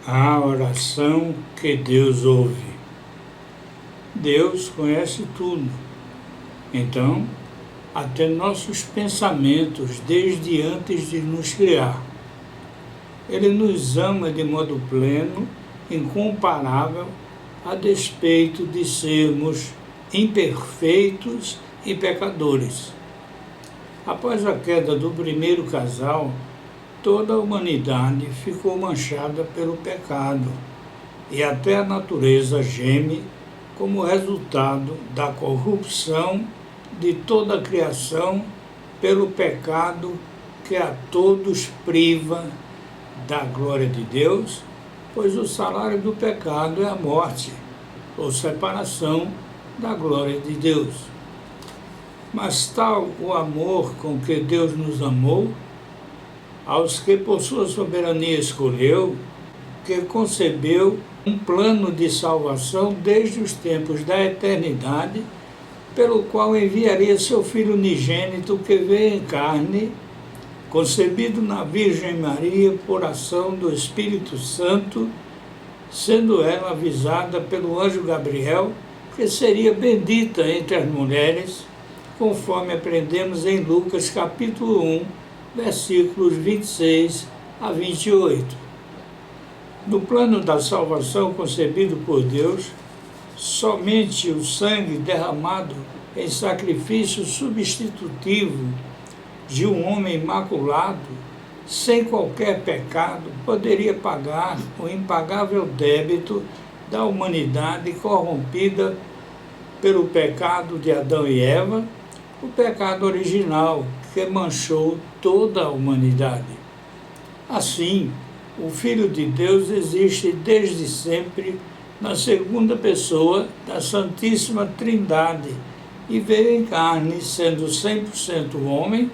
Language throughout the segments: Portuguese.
A oração que Deus ouve. Deus conhece tudo. Então, até nossos pensamentos desde antes de nos criar. Ele nos ama de modo pleno, incomparável, a despeito de sermos imperfeitos e pecadores. Após a queda do primeiro casal, toda a humanidade ficou manchada pelo pecado e até a natureza geme como resultado da corrupção de toda a criação pelo pecado que a todos priva da glória de Deus, pois o salário do pecado é a morte, ou separação da glória de Deus. Mas tal o amor com que Deus nos amou, aos que por sua soberania escolheu, que concebeu um plano de salvação desde os tempos da eternidade, pelo qual enviaria seu Filho unigênito que veio em carne, concebido na Virgem Maria por ação do Espírito Santo, sendo ela avisada pelo anjo Gabriel, que seria bendita entre as mulheres, conforme aprendemos em Lucas capítulo 1, versículos 26 a 28. No plano da salvação concebido por Deus, somente o sangue derramado em sacrifício substitutivo de um homem imaculado, sem qualquer pecado, poderia pagar o impagável débito da humanidade corrompida pelo pecado de Adão e Eva, o pecado original que manchou toda a humanidade. Assim, o Filho de Deus existe desde sempre na segunda pessoa da Santíssima Trindade e veio em carne, sendo 100% homem,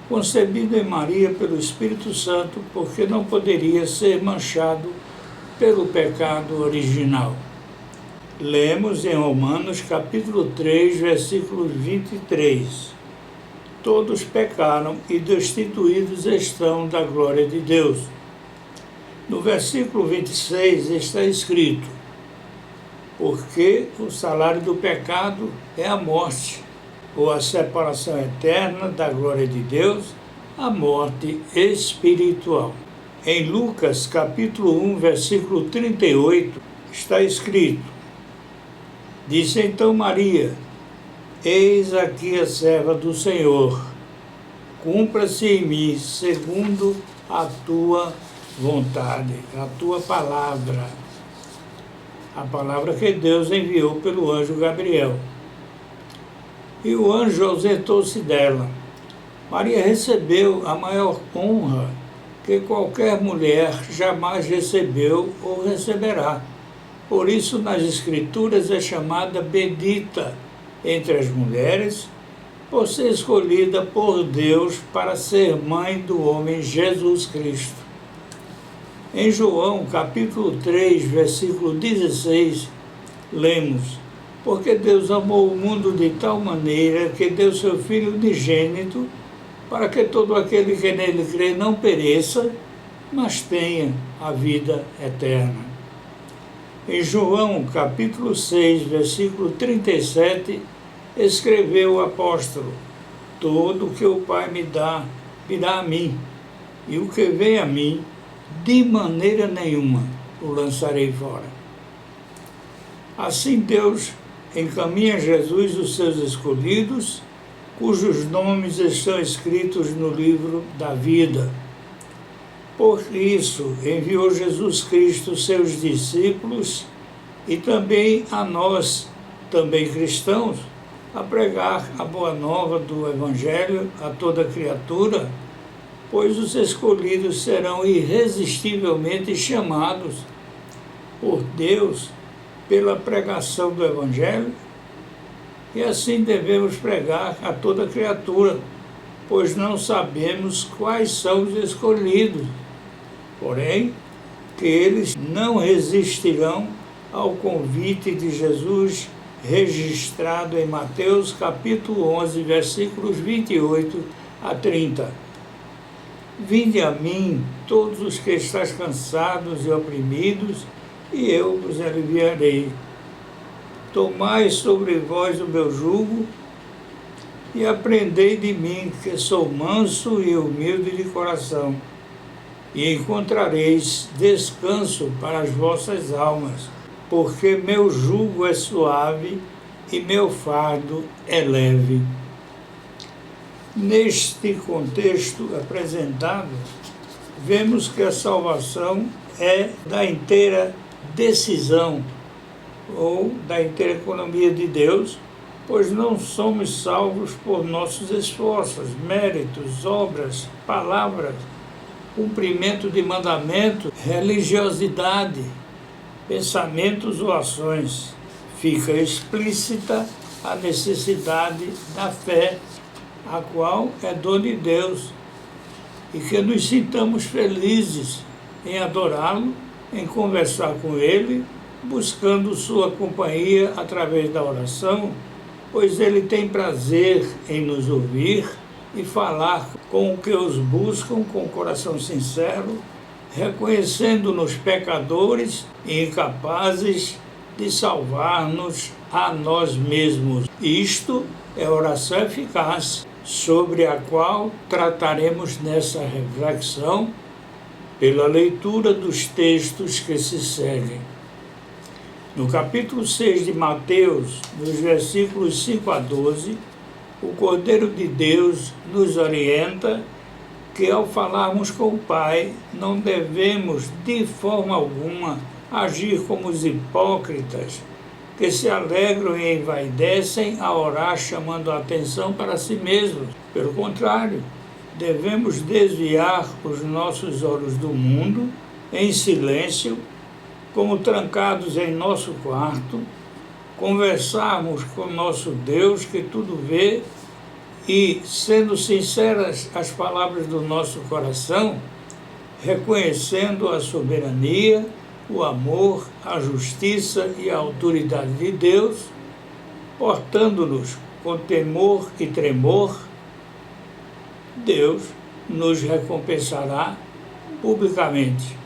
concebido em Maria pelo Espírito Santo, porque não poderia ser manchado pelo pecado original. Lemos em Romanos capítulo 3, versículo 23. Todos pecaram e destituídos estão da glória de Deus. No versículo 26 está escrito: porque o salário do pecado é a morte, ou a separação eterna da glória de Deus, a morte espiritual. Em Lucas capítulo 1, versículo 38, está escrito: disse então Maria: eis aqui a serva do Senhor, cumpra-se em mim segundo a tua vontade, a tua palavra, a palavra que Deus enviou pelo anjo Gabriel. E o anjo ausentou-se dela. Maria recebeu a maior honra que qualquer mulher jamais recebeu ou receberá. Por isso, nas Escrituras é chamada bendita entre as mulheres, por ser escolhida por Deus para ser mãe do homem Jesus Cristo. Em João, capítulo 3, versículo 16, lemos: porque Deus amou o mundo de tal maneira que deu seu Filho unigênito, para que todo aquele que nele crê não pereça, mas tenha a vida eterna. Em João, capítulo 6, versículo 37, escreveu o apóstolo: todo o que o Pai me dá, virá a mim, e o que vem a mim, de maneira nenhuma o lançarei fora. Assim Deus encaminha Jesus os seus escolhidos, cujos nomes estão escritos no livro da vida. Por isso enviou Jesus Cristo seus discípulos e também a nós, também cristãos, a pregar a boa nova do Evangelho a toda criatura, pois os escolhidos serão irresistivelmente chamados por Deus pela pregação do Evangelho, e assim devemos pregar a toda criatura, pois não sabemos quais são os escolhidos, porém, que eles não resistirão ao convite de Jesus registrado em Mateus capítulo 11, versículos 28 a 30. Vinde a mim, todos os que estáis cansados e oprimidos, e eu vos aliviarei. Tomai sobre vós o meu jugo e aprendei de mim, que sou manso e humilde de coração, e encontrareis descanso para as vossas almas, porque meu jugo é suave e meu fardo é leve. Neste contexto apresentado, vemos que a salvação é da inteira decisão ou da inteira economia de Deus, pois não somos salvos por nossos esforços, méritos, obras, palavras, cumprimento de mandamentos, religiosidade, pensamentos ou ações. Fica explícita a necessidade da fé, a qual é dom de Deus, e que nos sintamos felizes em adorá-lo, em conversar com ele, buscando sua companhia através da oração, pois ele tem prazer em nos ouvir e falar com os que os buscam com coração sincero, reconhecendo-nos pecadores e incapazes de salvar-nos a nós mesmos. Isto é oração eficaz, sobre a qual trataremos nessa reflexão pela leitura dos textos que se seguem. No capítulo 6 de Mateus, nos versículos 5 a 12, o Cordeiro de Deus nos orienta que, ao falarmos com o Pai, não devemos, de forma alguma, agir como os hipócritas, que se alegram e envaidecem a orar chamando a atenção para si mesmos. Pelo contrário, devemos desviar os nossos olhos do mundo, em silêncio, como trancados em nosso quarto, conversarmos com nosso Deus que tudo vê e, sendo sinceras as palavras do nosso coração, reconhecendo a soberania, o amor, a justiça e a autoridade de Deus, portando-nos com temor e tremor, Deus nos recompensará publicamente.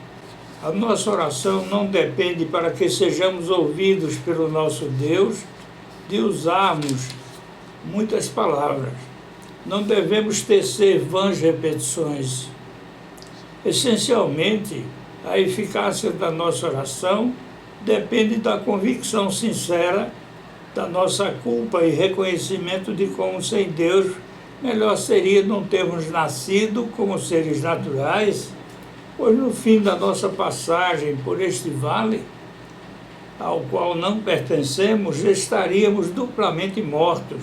A nossa oração não depende para que sejamos ouvidos pelo nosso Deus de usarmos muitas palavras. Não devemos tecer vãs repetições. Essencialmente, a eficácia da nossa oração depende da convicção sincera da nossa culpa e reconhecimento de como sem Deus melhor seria não termos nascido como seres naturais, pois no fim da nossa passagem por este vale, ao qual não pertencemos, estaríamos duplamente mortos,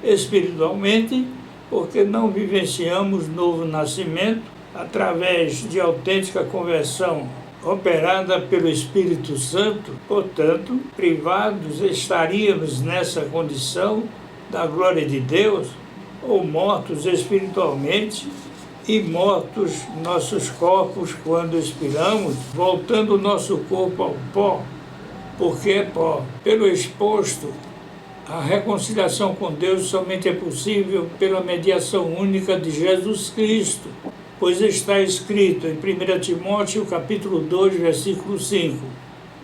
espiritualmente, porque não vivenciamos novo nascimento através de autêntica conversão operada pelo Espírito Santo. Portanto, privados estaríamos nessa condição da glória de Deus, ou mortos espiritualmente, e mortos nossos corpos quando expiramos, voltando o nosso corpo ao pó, porque é pó. Pelo exposto, a reconciliação com Deus somente é possível pela mediação única de Jesus Cristo, pois está escrito em 1 Timóteo capítulo 2, versículo 5,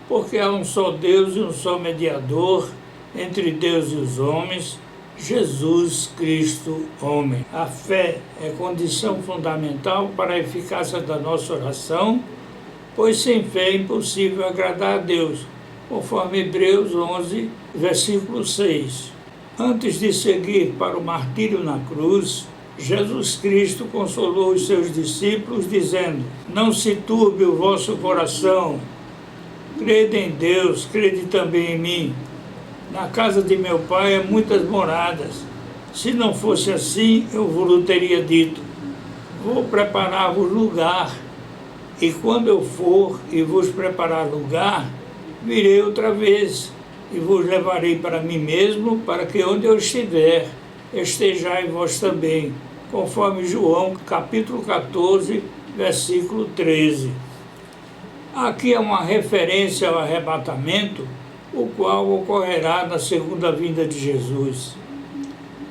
porque há um só Deus e um só mediador entre Deus e os homens, Jesus Cristo, homem. A fé é condição fundamental para a eficácia da nossa oração, pois sem fé é impossível agradar a Deus, conforme Hebreus 11, versículo 6. Antes de seguir para o martírio na cruz, Jesus Cristo consolou os seus discípulos, dizendo: não se turbe o vosso coração, crede em Deus, crede também em mim. Na casa de meu pai há muitas moradas. Se não fosse assim, eu vos teria dito: vou preparar-vos lugar, e quando eu for e vos preparar lugar, virei outra vez, e vos levarei para mim mesmo, para que onde eu estiver, estejais vós também, conforme João capítulo 14, versículo 13. Aqui é uma referência ao arrebatamento, o qual ocorrerá na segunda vinda de Jesus.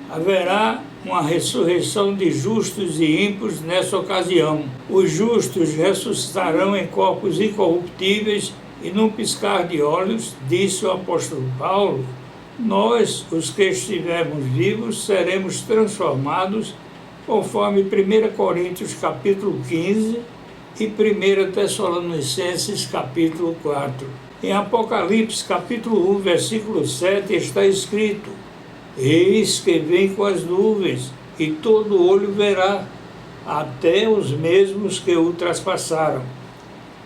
Haverá uma ressurreição de justos e ímpios nessa ocasião. Os justos ressuscitarão em corpos incorruptíveis e num piscar de olhos, disse o apóstolo Paulo, nós, os que estivermos vivos, seremos transformados conforme 1 Coríntios capítulo 15 e 1 Tessalonicenses capítulo 4. Em Apocalipse capítulo 1, versículo 7 está escrito, eis que vem com as nuvens, e todo olho verá, até os mesmos que o traspassaram.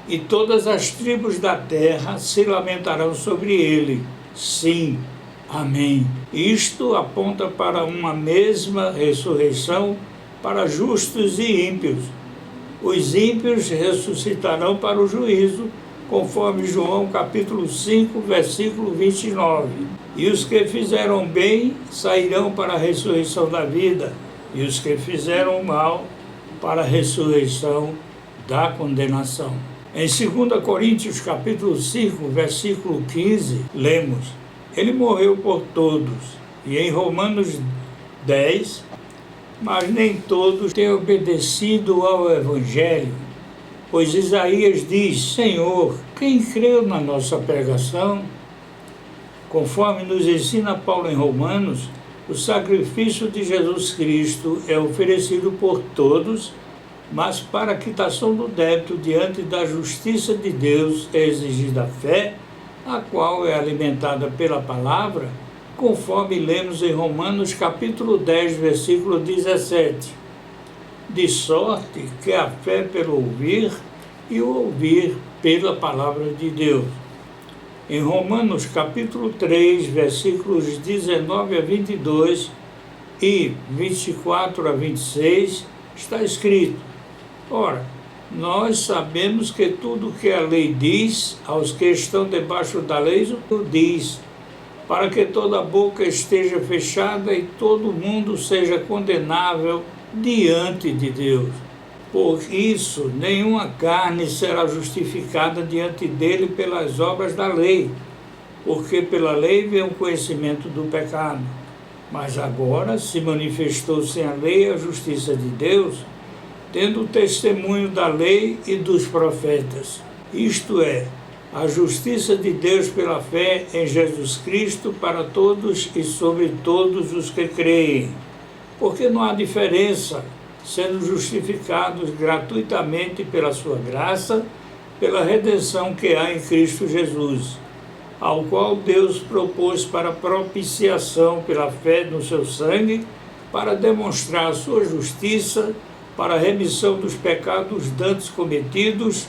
E todas as tribos da terra se lamentarão sobre ele. Sim, amém. Isto aponta para uma mesma ressurreição para justos e ímpios. Os ímpios ressuscitarão para o juízo, conforme João capítulo 5, versículo 29. E os que fizeram bem sairão para a ressurreição da vida, e os que fizeram mal para a ressurreição da condenação. Em 2 Coríntios capítulo 5, versículo 15, lemos, ele morreu por todos. E em Romanos 10, mas nem todos têm obedecido ao Evangelho, pois Isaías diz, Senhor, quem creu na nossa pregação? Conforme nos ensina Paulo em Romanos, o sacrifício de Jesus Cristo é oferecido por todos, mas para a quitação do débito diante da justiça de Deus é exigida a fé, a qual é alimentada pela palavra, conforme lemos em Romanos capítulo 10, versículo 17. De sorte que a fé pelo ouvir e o ouvir pela palavra de Deus. Em Romanos capítulo 3, versículos 19 a 22 e 24 a 26, está escrito, ora, nós sabemos que tudo que a lei diz, aos que estão debaixo da lei, o diz, para que toda boca esteja fechada e todo mundo seja condenável diante de Deus. Por isso, nenhuma carne será justificada diante dele pelas obras da lei, porque pela lei vem o conhecimento do pecado. Mas agora se manifestou sem a lei a justiça de Deus, tendo o testemunho da lei e dos profetas. Isto é, a justiça de Deus pela fé em Jesus Cristo para todos e sobre todos os que creem. Porque não há diferença, sendo justificados gratuitamente pela sua graça, pela redenção que há em Cristo Jesus, ao qual Deus propôs para propiciação pela fé no seu sangue, para demonstrar a sua justiça, para a remissão dos pecados dantes cometidos,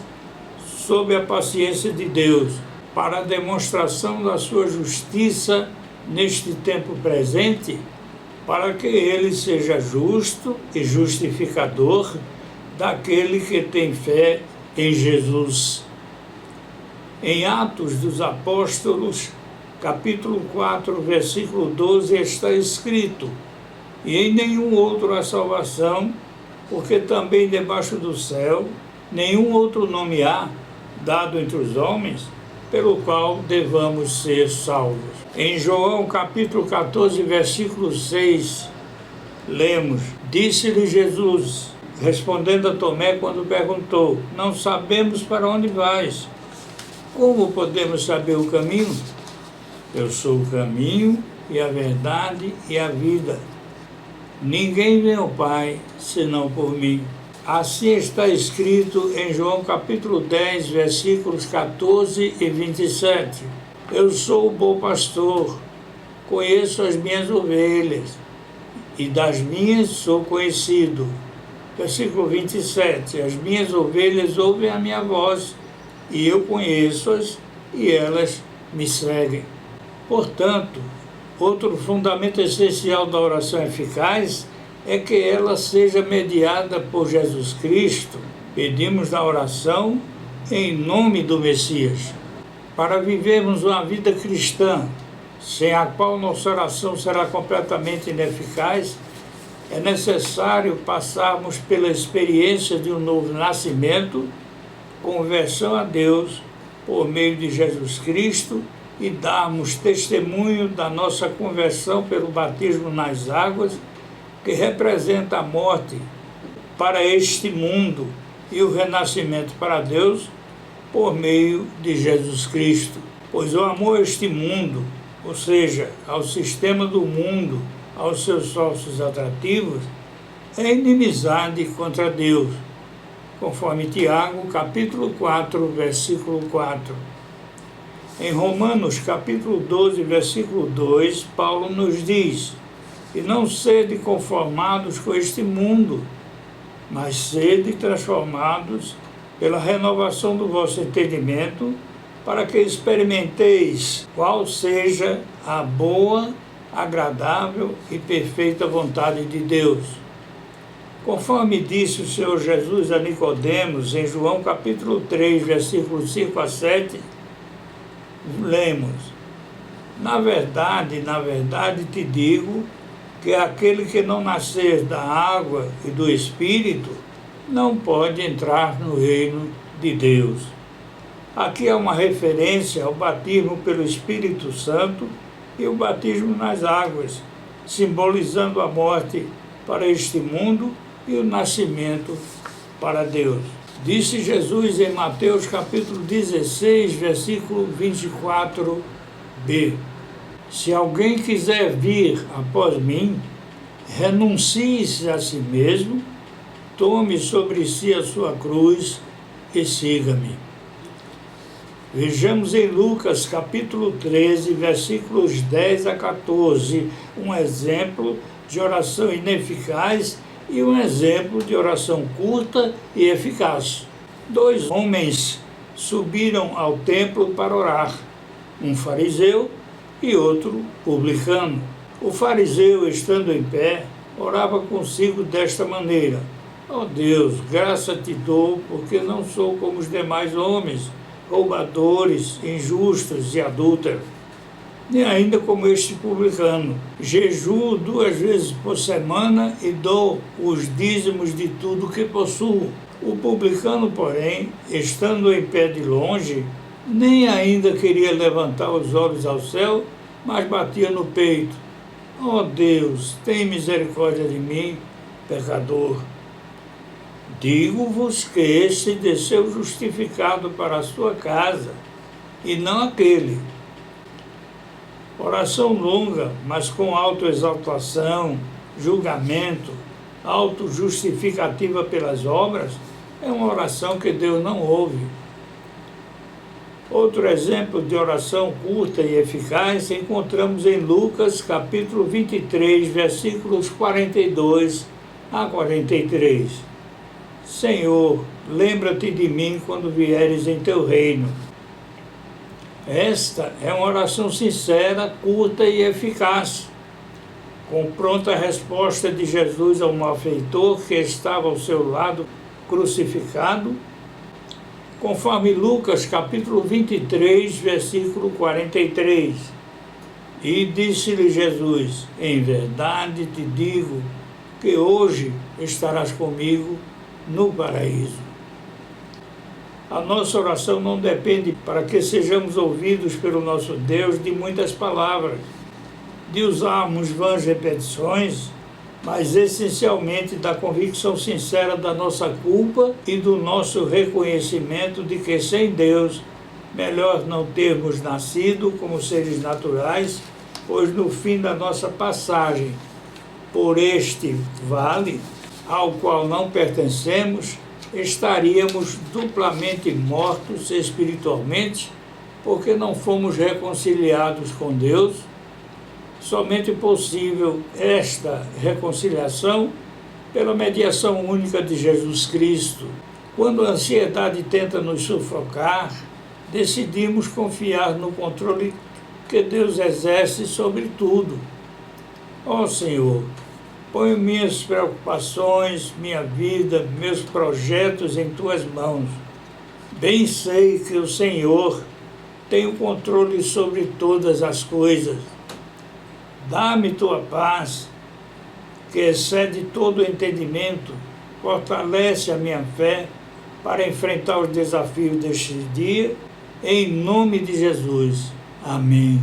sob a paciência de Deus, para a demonstração da sua justiça neste tempo presente, para que ele seja justo e justificador daquele que tem fé em Jesus. Em Atos dos Apóstolos, capítulo 4, versículo 12, está escrito, e em nenhum outro há salvação, porque também debaixo do céu nenhum outro nome há, dado entre os homens, pelo qual devamos ser salvos. Em João capítulo 14, versículo 6, lemos, disse-lhe Jesus, respondendo a Tomé quando perguntou, não sabemos para onde vais, como podemos saber o caminho? Eu sou o caminho e a verdade e a vida. Ninguém vem ao Pai, senão por mim. Assim está escrito em João capítulo 10, versículos 14 e 27. Eu sou o bom pastor, conheço as minhas ovelhas, e das minhas sou conhecido. Versículo 27. As minhas ovelhas ouvem a minha voz, e eu conheço-as, e elas me seguem. Portanto, outro fundamento essencial da oração eficaz é que ela seja mediada por Jesus Cristo. Pedimos na oração em nome do Messias. Para vivermos uma vida cristã, sem a qual nossa oração será completamente ineficaz, é necessário passarmos pela experiência de um novo nascimento, conversão a Deus por meio de Jesus Cristo e darmos testemunho da nossa conversão pelo batismo nas águas que representa a morte para este mundo e o renascimento para Deus por meio de Jesus Cristo. Pois o amor a este mundo, ou seja, ao sistema do mundo, aos seus sócios atrativos, é inimizade contra Deus, conforme Tiago, capítulo 4, versículo 4. Em Romanos, capítulo 12, versículo 2, Paulo nos diz: e não sede conformados com este mundo, mas sede transformados pela renovação do vosso entendimento, para que experimenteis qual seja a boa, agradável e perfeita vontade de Deus. Conforme disse o Senhor Jesus a Nicodemos, em João capítulo 3, versículos 5 a 7, lemos: na verdade te digo, que aquele que não nascer da água e do Espírito não pode entrar no reino de Deus. Aqui é uma referência ao batismo pelo Espírito Santo e o batismo nas águas, simbolizando a morte para este mundo e o nascimento para Deus. Disse Jesus em Mateus capítulo 16, versículo 24b: se alguém quiser vir após mim, renuncie-se a si mesmo, tome sobre si a sua cruz e siga-me. Vejamos em Lucas capítulo 13, versículos 10 a 14, um exemplo de oração ineficaz e um exemplo de oração curta e eficaz. 2 homens subiram ao templo para orar, um fariseu e outro publicano. O fariseu, estando em pé, orava consigo desta maneira: ó Deus, graça te dou, porque não sou como os demais homens, roubadores, injustos e adúlteros, nem ainda como este publicano. Jejuo 2 vezes por semana e dou os dízimos de tudo que possuo. O publicano, porém, estando em pé de longe, nem ainda queria levantar os olhos ao céu, mas batia no peito: ó Deus, tem misericórdia de mim, pecador. Digo-vos que este desceu justificado para a sua casa, e não aquele. Oração longa, mas com autoexaltação, julgamento, autojustificativa pelas obras, é uma oração que Deus não ouve. Outro exemplo de oração curta e eficaz encontramos em Lucas capítulo 23, versículos 42 a 43. Senhor, lembra-te de mim quando vieres em teu reino. Esta é uma oração sincera, curta e eficaz, com pronta resposta de Jesus ao malfeitor que estava ao seu lado crucificado, conforme Lucas capítulo 23, versículo 43. E disse-lhe Jesus: em verdade te digo que hoje estarás comigo no paraíso. A nossa oração não depende para que sejamos ouvidos pelo nosso Deus de muitas palavras, de usarmos vãs repetições, mas essencialmente da convicção sincera da nossa culpa e do nosso reconhecimento de que sem Deus, melhor não termos nascido como seres naturais, pois no fim da nossa passagem por este vale, ao qual não pertencemos, estaríamos duplamente mortos espiritualmente, porque não fomos reconciliados com Deus. Somente possível esta reconciliação pela mediação única de Jesus Cristo. Quando a ansiedade tenta nos sufocar, decidimos confiar no controle que Deus exerce sobre tudo. Ó Senhor, ponho minhas preocupações, minha vida, meus projetos em tuas mãos. Bem sei que o Senhor tem o controle sobre todas as coisas. Dá-me tua paz, que excede todo o entendimento, fortalece a minha fé para enfrentar os desafios deste dia, em nome de Jesus. Amém.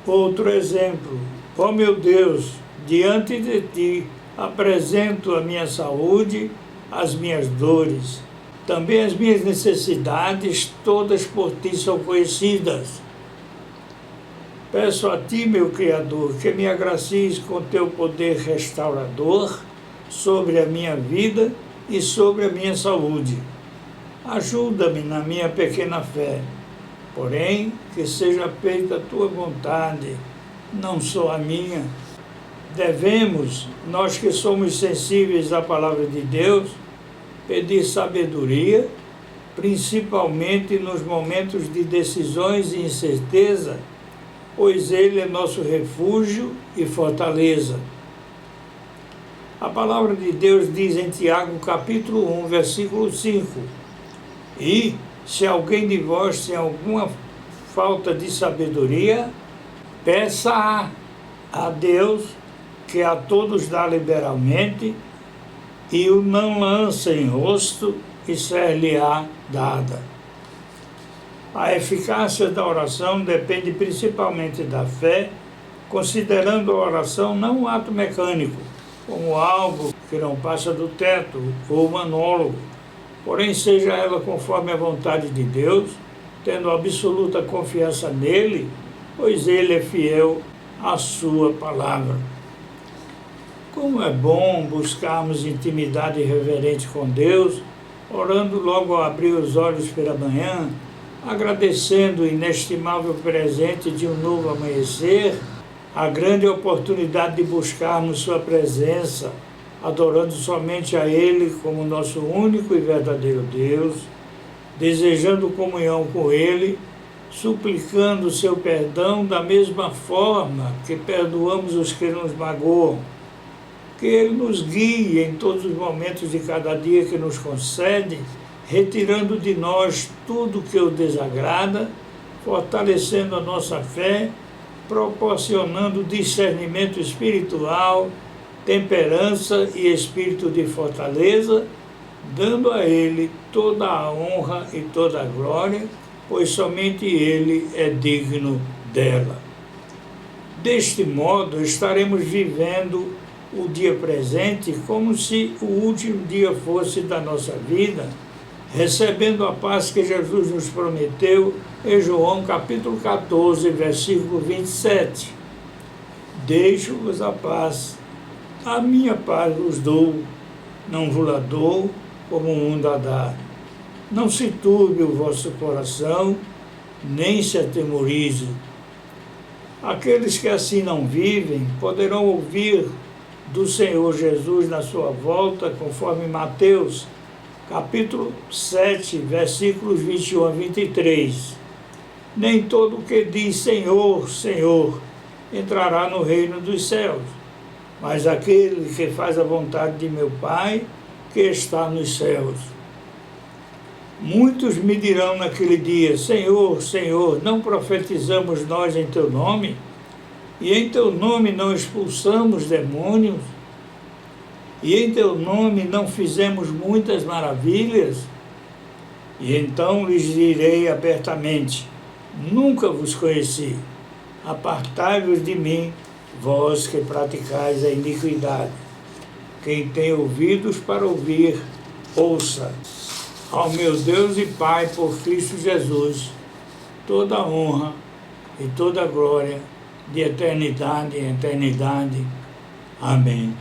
Outro exemplo: ó meu Deus, diante de ti Apresento a minha saúde, as minhas dores, também as minhas necessidades, todas por ti são conhecidas. Peço a ti, meu Criador, que me agracies com teu poder restaurador sobre a minha vida e sobre a minha saúde. Ajuda-me na minha pequena fé, porém, que seja feita a tua vontade, não só a minha. Devemos, nós que somos sensíveis à palavra de Deus, pedir sabedoria, principalmente nos momentos de decisões e incerteza, pois Ele é nosso refúgio e fortaleza. A palavra de Deus diz em Tiago, capítulo 1, versículo 5, e se alguém de vós tem alguma falta de sabedoria, peça a Deus, que a todos dá liberalmente, e o não lança em rosto, e ser-lhe-á dada. A eficácia da oração depende principalmente da fé, considerando a oração não um ato mecânico, como algo que não passa do teto ou monólogo, porém seja ela conforme a vontade de Deus, tendo absoluta confiança nele, pois ele é fiel à sua palavra. Como é bom buscarmos intimidade reverente com Deus, orando logo ao abrir os olhos pela manhã, agradecendo o inestimável presente de um novo amanhecer, a grande oportunidade de buscarmos sua presença, adorando somente a Ele como nosso único e verdadeiro Deus, desejando comunhão com Ele, suplicando seu perdão da mesma forma que perdoamos os que nos magoam, que Ele nos guie em todos os momentos de cada dia que nos concede, retirando de nós tudo que o desagrada, fortalecendo a nossa fé, proporcionando discernimento espiritual, temperança e espírito de fortaleza, dando a Ele toda a honra e toda a glória, pois somente Ele é digno dela. Deste modo, estaremos vivendo o dia presente como se o último dia fosse da nossa vida, recebendo a paz que Jesus nos prometeu em João capítulo 14, versículo 27. Deixo-vos a paz, a minha paz vos dou, não vos la dou como o mundo a dá. Não se turbe o vosso coração, nem se atemorize. Aqueles que assim não vivem poderão ouvir do Senhor Jesus na sua volta, conforme Mateus capítulo 7, versículos 21 a 23. Nem todo o que diz Senhor, Senhor, entrará no reino dos céus, mas aquele que faz a vontade de meu Pai, que está nos céus. Muitos me dirão naquele dia, Senhor, Senhor, não profetizamos nós em teu nome? E em teu nome não expulsamos demônios? E em teu nome não fizemos muitas maravilhas? E então lhes direi abertamente, nunca vos conheci. Apartai-vos de mim, vós que praticais a iniquidade. Quem tem ouvidos para ouvir, ouça. Ao meu Deus e Pai, por Cristo Jesus, toda a honra e toda a glória, de eternidade em eternidade. Amém.